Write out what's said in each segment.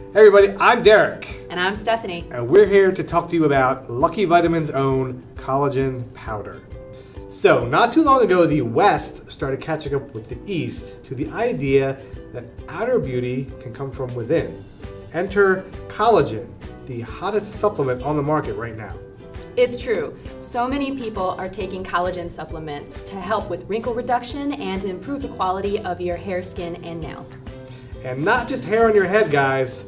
Hey everybody, I'm Derek. And I'm Stephanie. And we're here to talk to you about Lucky Vitamin's own collagen powder. So, not too long ago, the West started catching up with the East to the idea that outer beauty can come from within. Enter collagen, the hottest supplement on the market right now. It's true. So many people are taking collagen supplements to help with wrinkle reduction and to improve the quality of your hair, skin, and nails. And not just hair on your head, guys.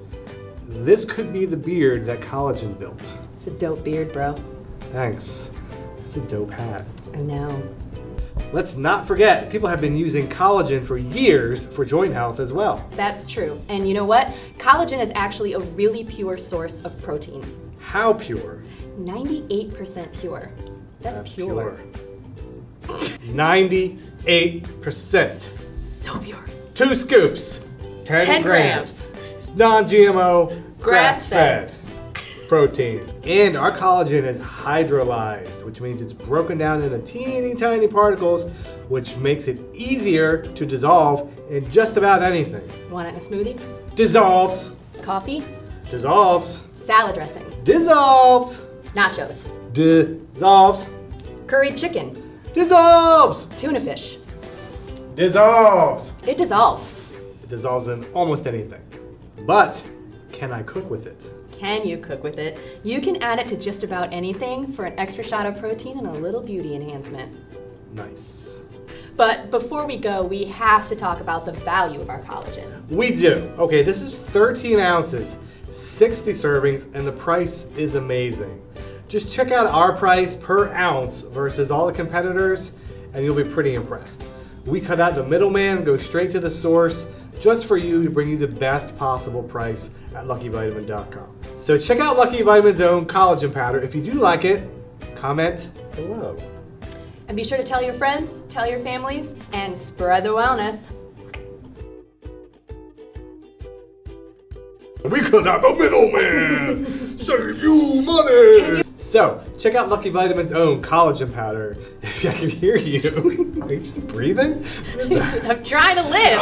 This could be the beard that collagen built. It's a dope beard, bro. Thanks. It's a dope hat. I know. Let's not forget, people have been using collagen for years for joint health as well. That's true. And you know what? Collagen is actually a really pure source of protein. How pure? 98% pure. That's pure. 98%. So pure. 2 scoops. 10 grams. Non-GMO, Grass-fed. protein. And our collagen is hydrolyzed, which means it's broken down into teeny tiny particles, which makes it easier to dissolve in just about anything. Want it in a smoothie? Dissolves. Coffee? Dissolves. Salad dressing? Dissolves. Nachos? Dissolves. Curried chicken? Dissolves. Tuna fish? Dissolves. It dissolves. It dissolves in almost anything. But can I cook with it? Can you cook with it? You can add it to just about anything for an extra shot of protein and a little beauty enhancement. Nice. But before we go, we have to talk about the value of our collagen. We do. Okay, this is 13 ounces, 60 servings, and the price is amazing. Just check out our price per ounce versus all the competitors, and you'll be pretty impressed. We cut out the middleman, go straight to the source, just for you to bring you the best possible price at LuckyVitamin.com. So check out Lucky Vitamin's own collagen powder. If you do like it, comment below. And be sure to tell your friends, tell your families, and spread the wellness. We cut out the middleman! Save you money! So, check out Lucky Vitamin's own collagen powder. If I can hear you. Are you just breathing? What is that? I'm trying to live.